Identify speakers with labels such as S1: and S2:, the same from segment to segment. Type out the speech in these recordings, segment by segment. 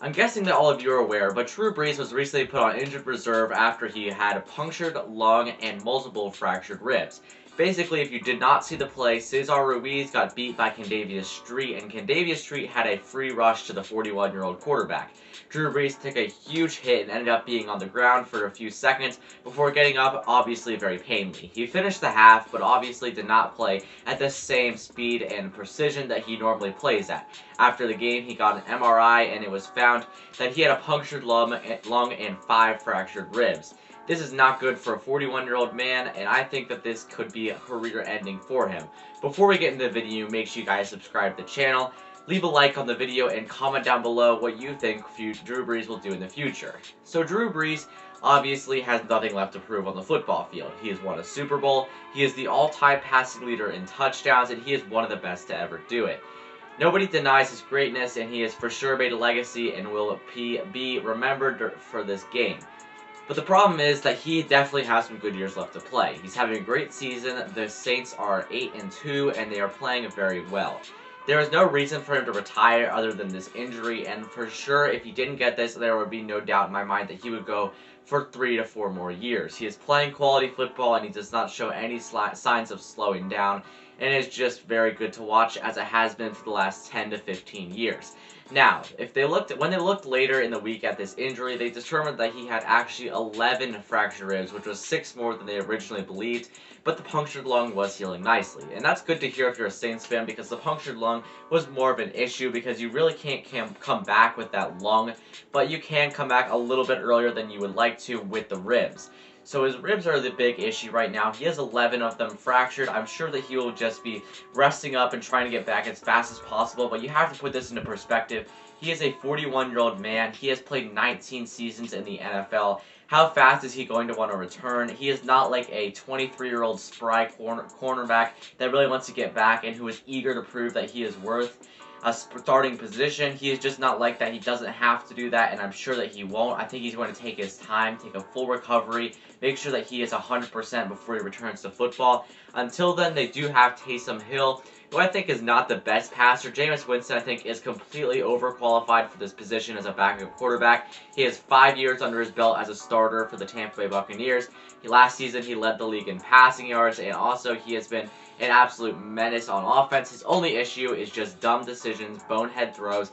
S1: I'm guessing that all of you are aware, but Drew Brees was recently put on injured reserve after he had a punctured lung and multiple fractured ribs. Basically, if you did not see the play, Cesar Ruiz got beat by Candavius Street, and Candavius Street had a free rush to the 41-year-old quarterback. Drew Brees took a huge hit and ended up being on the ground for a few seconds before getting up, obviously very painfully. He finished the half, but obviously did not play at the same speed and precision that he normally plays at. After the game, he got an MRI, and it was found that he had a punctured lung and 5 fractured ribs. This is not good for a 41-year-old man, and I think that this could be a career ending for him. Before we get into the video, make sure you guys subscribe to the channel, leave a like on the video, and comment down below what you think Drew Brees will do in the future. So Drew Brees obviously has nothing left to prove on the football field. He has won a Super Bowl, he is the all-time passing leader in touchdowns, and he is one of the best to ever do it. Nobody denies his greatness, and he has for sure made a legacy and will be remembered for this game. But the problem is that he definitely has some good years left to play. He's having a great season. The Saints are 8-2, and they are playing very well. There is no reason for him to retire other than this injury, and for sure, if he didn't get this, there would be no doubt in my mind that he would go for 3 to 4 more years. He is playing quality football, and he does not show any signs of slowing down, and it's just very good to watch, as it has been for the last 10 to 15 years. Now, when they looked later in the week at this injury, they determined that he had actually 11 fractured ribs, which was 6 more than they originally believed, but the punctured lung was healing nicely. And that's good to hear if you're a Saints fan, because the punctured lung was more of an issue, because you really can't come back with that lung, but you can come back a little bit earlier than you would like to with the ribs. So his ribs are the big issue right now. He has 11 of them fractured. I'm sure that he will just be resting up and trying to get back as fast as possible, but you have to put this into perspective. He is a 41-year-old man. He has played 19 seasons in the NFL. How fast is he going to want to return? He is not like a 23-year-old spry cornerback that really wants to get back and who is eager to prove that he is worth a starting position. He is just not like that. He doesn't have to do that, and I'm sure that he won't. I think he's going to take his time, take a full recovery, make sure that he is 100% before he returns to football. Until then, they do have Taysom Hill, who I think is not the best passer. Jameis Winston, I think, is completely overqualified for this position as a backup quarterback. He has 5 years under his belt as a starter for the Tampa Bay Buccaneers. Last season, he led the league in passing yards, and also he has been an absolute menace on offense. His only issue is just dumb decisions, bonehead throws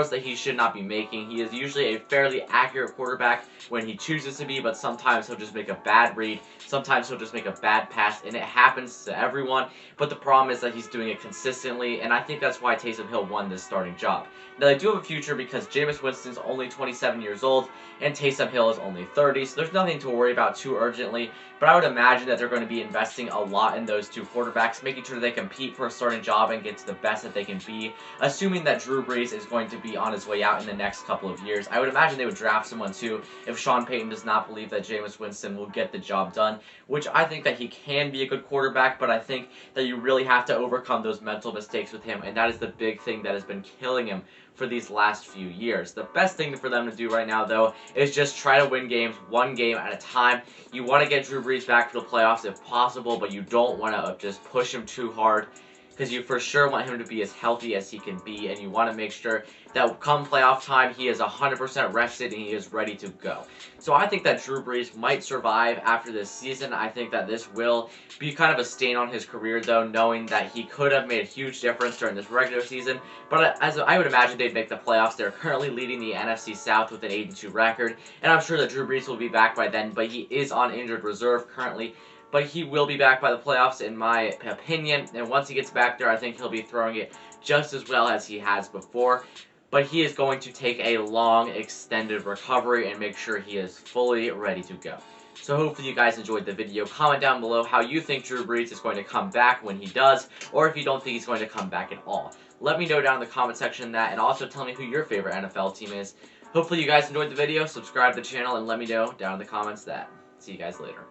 S1: that he should not be making. He is usually a fairly accurate quarterback when he chooses to be, but sometimes he'll just make a bad read. Sometimes he'll just make a bad pass, and it happens to everyone. But the problem is that he's doing it consistently, and I think that's why Taysom Hill won this starting job. Now, they do have a future because Jameis Winston's only 27 years old, and Taysom Hill is only 30, so there's nothing to worry about too urgently. But I would imagine that they're going to be investing a lot in those two quarterbacks, making sure they compete for a starting job and get to the best that they can be, assuming that Drew Brees is going to be on his way out in the next couple of years. I would imagine they would draft someone too if Sean Payton does not believe that Jameis Winston will get the job done, which I think that he can be a good quarterback, but I think that you really have to overcome those mental mistakes with him, and that is the big thing that has been killing him for these last few years. The best thing for them to do right now, though, is just try to win games one game at a time. You want to get Drew Brees back to the playoffs if possible, but you don't want to just push him too hard, because you for sure want him to be as healthy as he can be, and you want to make sure that come playoff time, he is 100% rested and he is ready to go. So I think that Drew Brees might survive after this season. I think that this will be kind of a stain on his career, though, knowing that he could have made a huge difference during this regular season. But as I would imagine they'd make the playoffs. They're currently leading the NFC South with an 8-2 record, and I'm sure that Drew Brees will be back by then, but he is on injured reserve currently. But he will be back by the playoffs, in my opinion, and once he gets back there, I think he'll be throwing it just as well as he has before. But he is going to take a long, extended recovery and make sure he is fully ready to go. So hopefully you guys enjoyed the video. Comment down below how you think Drew Brees is going to come back when he does, or if you don't think he's going to come back at all. Let me know down in the comment section that, and also tell me who your favorite NFL team is. Hopefully you guys enjoyed the video. Subscribe to the channel and let me know down in the comments that. See you guys later.